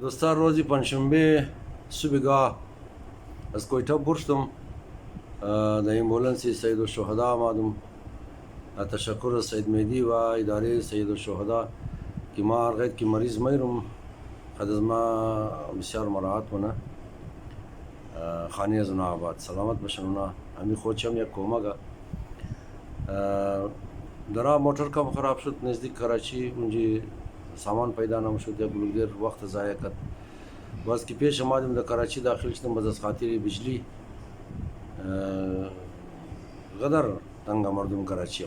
دوستان روزی پنجشنبه صبحگاه از کویتا برشتم در امبولانسی سید الشهدا آمدم. تشکر از سید مهدی و اداره سید الشهدا که ما ارغید که مریض میرم خد از ما بسیار مراحت کنه خانی از اونا آباد سلامت بشن اونا همی خودشم یک کومگا درا موتر کم خراب شد نزدیک کراچی اونجی سامان پیدا نمشد یک بلوگیر وقت ضایع کرد باز که پیش آمدیم در کراچی داخل شدم باز از خاطر بجلی قدر تنگ مردم کراچی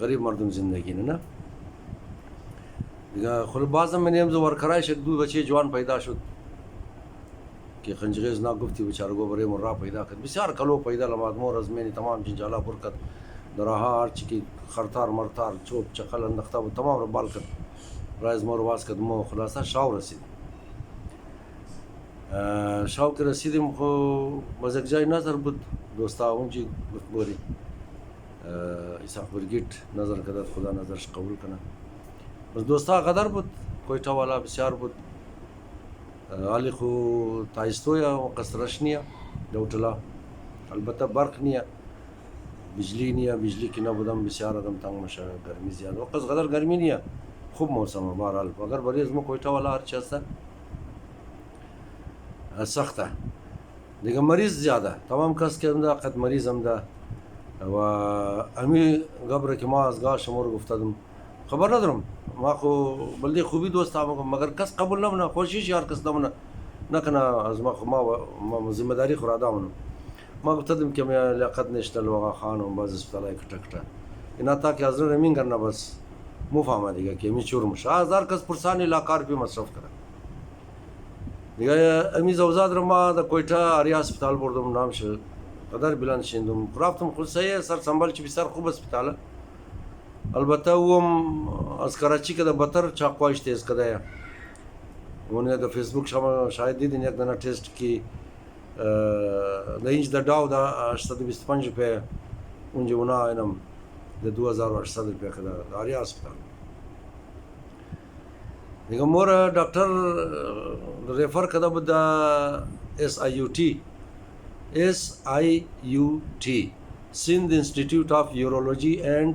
غریب مردم زندگی نه دیگه خل بازم من یم زور کرای شد دو بچه جوان پیدا شد که خنجغیز نا گفتی بیچاره گوبره مرا پیدا کرد بسیار کلو پیدا لماد مور از منی تمام جنجالا برکت دراها هر چی خرطار مرتار چوب چقل اندخته بود تمام رو بال کرد رایز مور واس کرد مو خلاصه شاو رسید شاو که رسیدیم خو باز یک جای نظر بود دوستا اونجی بوری اسحاق برگیت نظر کرد خدا نظرش قبول کنه بس دوستا قدر بود کویتا والا بسیار بود علی خو تایستویا و قصرش نیه دوتلا البته برق نیه بجلی نیه بجلی که نبودم بسیار آدم تنگ میشه گرمی زیاد وقت قدر گرمی نیه خوب موسمه بهرحال اگر بریز ما کویتا والا هر چی هسته سخته دیگه مریض زیاده تمام کس که امده قد مریض امده و امی قبره که ما از گاه شمور گفتدم خبر ندارم ما خو بلدی خوبی دوست هم مگر کس قبول نمونه خوشیش یار کس نمونه نکنه از ما خو ما ذمہ داری خور آدمونم ما گفتدم که من لیاقت نشته لوغا خانم باز اسپتالای کٹا کٹا اینا تا که از رمین کرنا بس مفهمه دیگه که می چور مشه هزار کس پرسانی لاکار پی مصرف کرد دیگه امی زوزاد رو ما در کویتا آریا اسپتال بردم نام شد قدر بلند شیندم رفتم خود سیه سر سنبال چی بسیار خوب اسپتاله البته اوم از کراچی که در بطر چاقوایش تیز کده اونه در فیسبوک شما شاید دیدین یک دانه ٹیسٹ کی در اینج در داو در 825 روپیه اونجا اونا اینم در 2800 روپیه که در آریا اسپتال دیگه مور دکتر ریفر کده بود در SIUT Sindh institute of urology and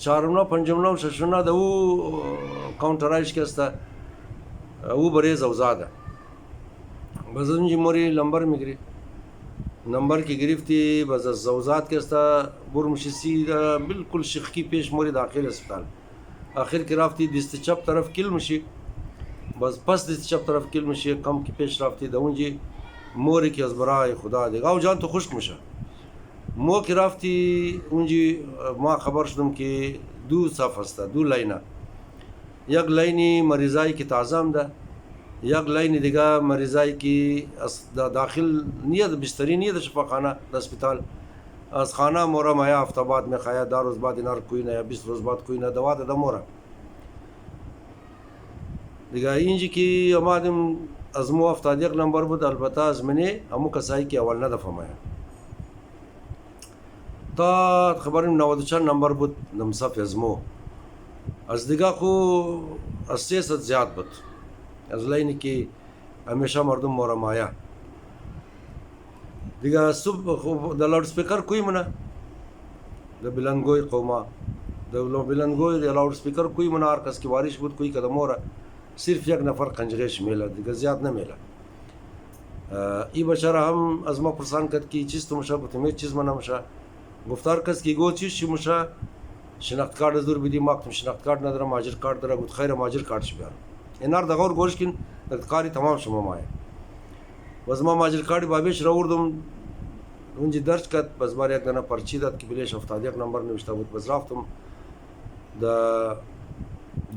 4 5 6 ده او کاونټرایش کسته او بریز اوزاده بس اونجی موری نمبر میگیری نمبر کی گرفتی بس زوزات کسته برمشسی بالکل شیخ کی پیش موری داخل اسپتال آخر کی رفتی دست چپ طرف کل مشی بس پس دست چپ طرف کل مشی کم کی پیش رفتی ده اونجی موری کی از برای خدا دیگه او جان تو خشک میشه مو کی رفتی اونجی ما خبر شدم که 2 صف هسته 2 لاینه یک لاینی مریضایی که تعظم ده یک لاینی دیگه مریضایی که داخل نیه بستری نیه شفاخانه اسپتال از خانه مورا مایا هفته بعد میخواید 10 روز بعد اینار کوی نه یا 20 روز بعد کوی نه دوا ده مورا دیگه اینجی که آمدیم از مو 71 نمبر بود، البته از منی همو کسایی که اول ندفهمه تا خبریم 94 نمبر بود نمصف از مو از دیگه خو از 300 زیاد بود از لینی که همیشه مردم مورمایه دیگه صبح د لاود سپیکر کوی منه د بلندگوی قوما د بلندگوی د لاود سپیکر کوی منه هر کس که بارش بود کوی کده موره صرف یک نفر قنجرش میله دیگه زیاد نمیله ای بچاره هم از ما پرسان کرد که چیز تو مشه گفتم هیچ چیز من نمشه گفتار کس که گو چیز چی مشه شناخت کارت از دور بدی ما گفتم شناخت کارت ندارم ماجر کارت داره گفت خیر ماجر کارتش بیار اینار دغور گوش کن کاری تمام شما مایه بس ما ماجر کارت بابیش راوردم اونجا درج کرد بس بار یک دانه پرچی داد که بلیش 71 نمبر نوشته بود بس رفتم د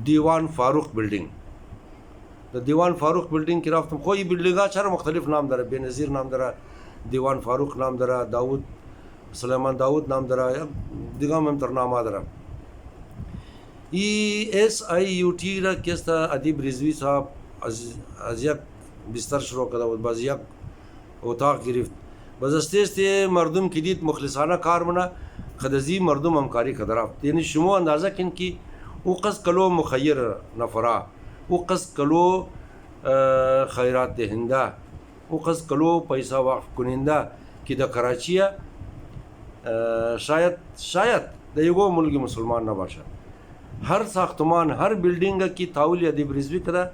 دیوان فاروق بلدینگ د دیوان فاروق بلدینگ که رفتم خو این بلدینگ ها چرا مختلف نام داره بنظیر نام داره دیوان فاروق نام داره داود سلیمان داود نام داره دیگه هم تر نام داره ESIUT را کستا ادیب رضوی صاحب از یک بستر شروع کرده بود باز یک اتاق گرفت باز استیست مردم که دید مخلصانه کار منه خدزی مردم همکاری کرده رفت یعنی شما اندازه کن که او قصد کلو مخیر نفره او قصد کلو خیرات دهنده او قصد کلو پیسه وقف کننده که در کراچیه شاید در یگو ملک مسلمان نباشه هر ساختمان هر بیلدینگ کی تاول ادیب رضوی کده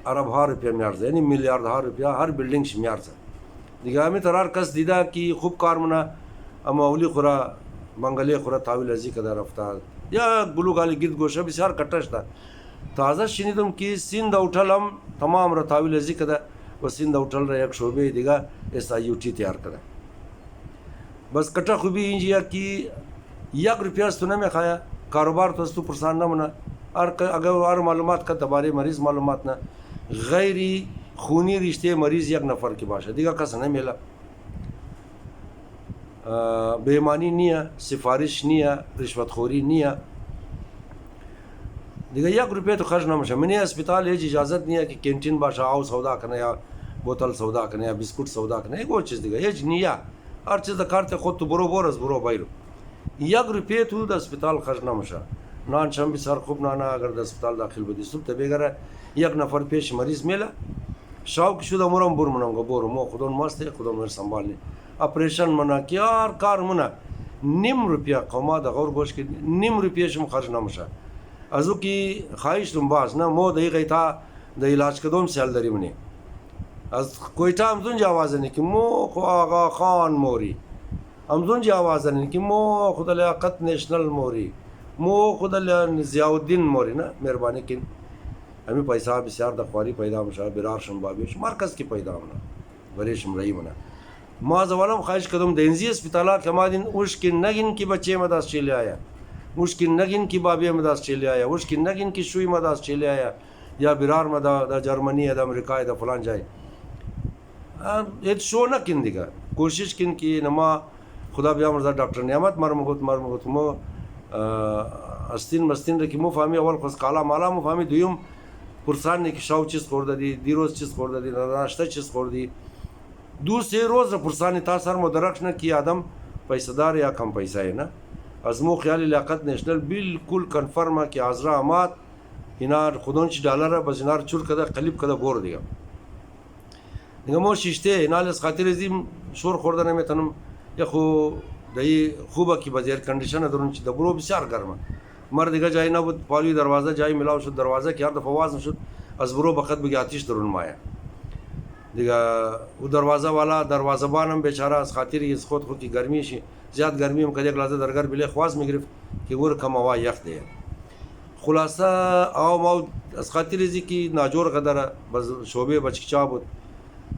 عرب ها روپیه میارزه یعنی میلیارد ها روپیه هر بیلدینگش میارزه دیگه همی ترار کس دیده که خوب کار منه اما اولی خورا منگلی خورا تاویل ازی کده رفته یا گلوگالی گرد گوشه بسیار کٹش ده تازه شنیدم که سیند اوتل هم تمام را تاویل ازی کده و سیند اوتل را یک شعبه دیگه SIUT تیار کده بس کٹا خوبی اینجا که 1 روپیه است تو نمیخواه کاروبار تو است تو پرسان نمونه اگر هر معلومات که درباره مریض معلومات نه غیری خونی رشته مریض یک نفر کی باشه دیگه کس نمیله بېایمانی نیه سفارش نیه رشوت خوری نیه دیگه 1 روپیه تو خرج نمیشه منی اسپیتال هیچ اجازت نیه که کینتین باشه آو سودا کنه یا بوتل سودا کنه یا بسکوت سودا کنه یک چیز دیگه هیچ نیه هر چیز کارت خود تو برو از برو بایرو 1 روپیه تو د اسپیتال خرج نمیشه نان شم بسیار خوب نانا اگر د اسپیتال داخل بدی صبح تبیگره یک نفر پیش مریض میله شاو که شده مرم برمونم گو برو مو خودون ماسته خودون مر سنبالنی اپریشن منا کیار کار منا 0.5 روپیه قوما د غور گوش که 0.5 روپیه شم خرج نمیشه ازو کی خواهش دم باز نه مو دقیقه تا د علاج کدوم سال داری منی از کویتا همزون جوازنی که مو خو آقا خان موری همزون جوازنی که مو خود لیاقت نیشنل موری مو خود ضیاء الدین موری نه مهربانی کن همی پیسه بسیار د خواری پیدا مشه برار شم بابیش مرکز کی پیدا منا وریشم رئی منا ما زوالم خواهش کدم دینزی اسپیتالا کمادین اوشکن نگین کی بچه مداس چلی آیا اوشکن نگین کی بابی مداس چلی آیا اوشکن نگین کی شوی مداس چلی آیا یا برار مدا د جرمنی د امریکا د فلان جای هیچ شو نکن دیگه کوشش کن که نما خدا بیامرزه دکتر نعمت مرمگوت مو استین مستین رکی مو فهمی اول خود کالا مالا مو فهمی دویم پرسان نه که شاو چیز خورده دی دیروز چیز خورده دی ناشته چیز خوردی 2-3 روز پرسانی تا سر مدرک نه کی آدم پیسه دار یا کم پیسه نه از مو خیال لیاقت نیشنل بالکل کنفرمه که ازرا امات اینار خودون چی دلار بس اینار چور کده قلیب کده بور دیگه دیگه مو شیشته اینال از خاطر زیم شور خورده نمیتونم یا خو دایی خوبه که بازار کندیشن درون چی دبرو بسیار گرمه مرد دیگه جایی نبود پالی دروازه جایی ملاو شد دروازه که هر دفعه آواز نشد از برو بخت بگی آتیش درون مایه دیگه او دروازه والا دروازه بانم بیچاره از خاطر از خود کی گرمی شی زیاد گرمی هم کدی لازم درگار بله خواز میگرفت که ور کم هوا یخ دی خلاصه او ما از خاطر زی کی ناجور قدره بس شوبه بچکچا بود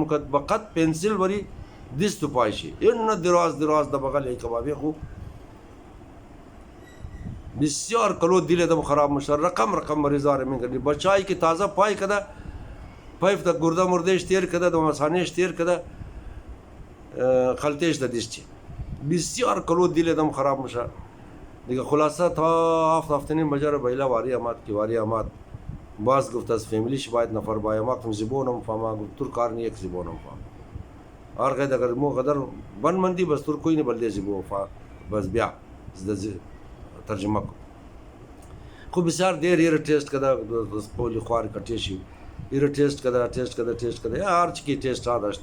مکد بقت پنسل وری دست پایشی این دراز دبغل ای کبابی خو بسیار کلو دل دم خراب مشر رقم مریضار من کردی بچای کی تازه پای کده پایف د ګرده مردش تیر کده د مسانش تیر کده خلتش د دشتي بسیار کلو دل دم خراب مشه دیگه خلاصه تا 7 بجر بیلا واری امات کی واری امات باز گفت از فامیلیش باید نفر باید ما زبونم فهمه گفت تور کار نیک زبونم فهم هر قید اگر مو قدر بن مندی بس تور کوئی نه بلدی زبو فا بس بیا ترجمه کو خو بسیار دیر ایر ټیسټ کدا پولی خوار کټی شي ایر ټیسټ کدا هر چی کی ټیسټ داشت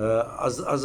az